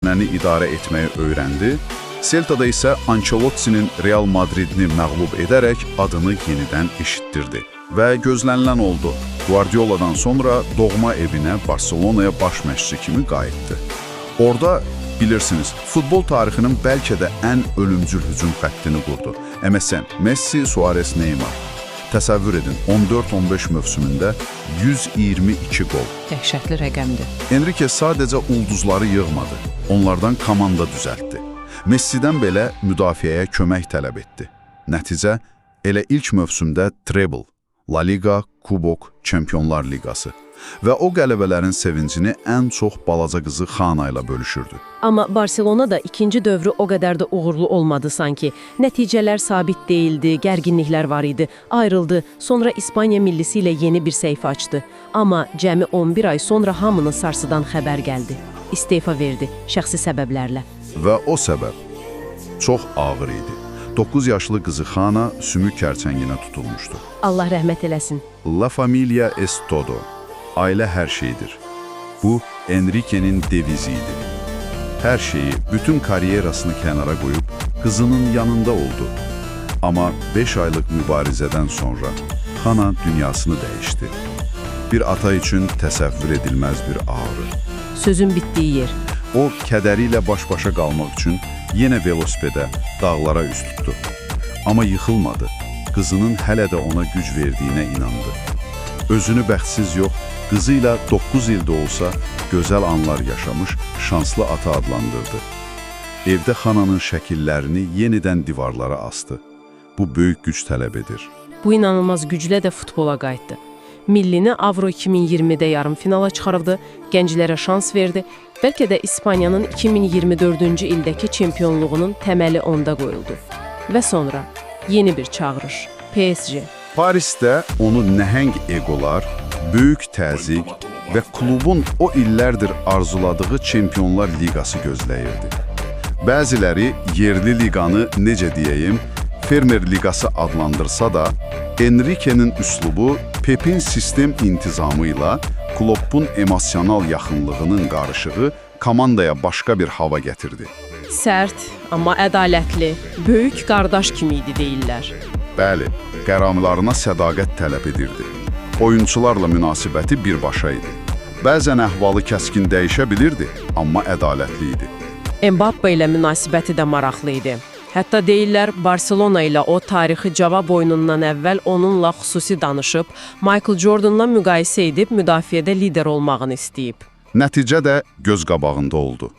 idarə etməyi öyrəndi. Celtada isə Ancelottinin Real Madridini məğlub edərək adını yenidən eşitdirdi. Və gözlənilən oldu. Guardiola'dan sonra doğma evinə Barcelona'ya baş məşqçi kimi qayıtdı. Orada bilirsiniz, futbol tarixinin bəlkə də ən ölümcül hücum xəttini qurdu. MSN, Messi, Suarez, Neymar. Təsəvvür edin, 14-15 mövsümündə 122 gol. Dəhşətli rəqəmdir. Enrique sadəcə ulduzları yığmadı, onlardan komanda düzəltdi. Messidən belə müdafiəyə kömək tələb etdi. Nəticə, elə ilk mövsümdə treble, La Liga, Kubok, Çempionlar Liqası və o qələbələrin sevincini ən çox balaca qızı Xana ilə bölüşürdü. Amma Barcelona da ikinci dövrü o qədər də uğurlu olmadı sanki. Nəticələr sabit deyildi, gərginliklər var idi, ayrıldı, sonra İspaniya millisi ilə yeni bir səhifə açdı. Amma cəmi 11 ay sonra hamının sarsıdan xəbər gəldi. İstefa verdi, şəxsi səbəblərlə. Və o səbəb çox ağır idi. 9 yaşlı qızı Xana sümük kərçənginə tutulmuşdu. Allah rəhmət eləsin. La familia es todo. Ailə hər şeydir. Bu, Enrique'nin devizi idi. Hər şeyi, bütün karyerasını kənara qoyub, qızının yanında oldu. Amma 5 aylıq mübarizədən sonra Xana dünyasını dəyişdi. Bir ata üçün təsəvvür edilməz bir ağrı. Sözün bitdiyi yer. O, kədəri ilə baş-başa qalmaq üçün yenə velosipedə, dağlara üst tutdu. Amma yıxılmadı. Qızının hələ də ona güc verdiyinə inandı. Özünü bəxtsiz yox, qızı ilə 9 ildə olsa gözəl anlar yaşamış, şanslı ata adlandırdı. Evdə Xananın şəkillərini yenidən divarlara asdı. Bu böyük güc tələb edir. Bu inanılmaz güclə də futbola qayıtdı. Millini Avro 2020-də yarım finala çıxarıbdı, gənclərə şans verdi. Bəlkə də İspaniyanın 2024-cü ildəki çempionluğunun təməli onda qoyuldu. Və sonra yeni bir çağırış, PSG. Parisdə onu nəhəng egolar, böyük təzyiq və klubun o illərdir arzuladığı Çempionlar Liqası gözləyirdi. Bəziləri yerli liqanı, necə deyəyim, Fermer Liqası adlandırsa da, Enrique'nin üslubu Pep'in sistem intizamı ilə klubun emosional yaxınlığının qarışığı komandaya başqa bir hava gətirdi. Sərt, amma ədalətli, böyük qardaş kimi idi deyirlər. Bəli, qəramlarına sədaqət tələb edirdi. Oyunçularla münasibəti birbaşa idi. Bəzən əhvalı kəskin dəyişə bilirdi, amma ədalətli idi. Mbappe ilə münasibəti də maraqlı idi. Hətta deyirlər, Barcelona ilə o tarixi cavab oyunundan əvvəl onunla xüsusi danışıb, Michael Jordan'la müqayisə edib müdafiədə lider olmağını istəyib. Nəticə də göz qabağında oldu.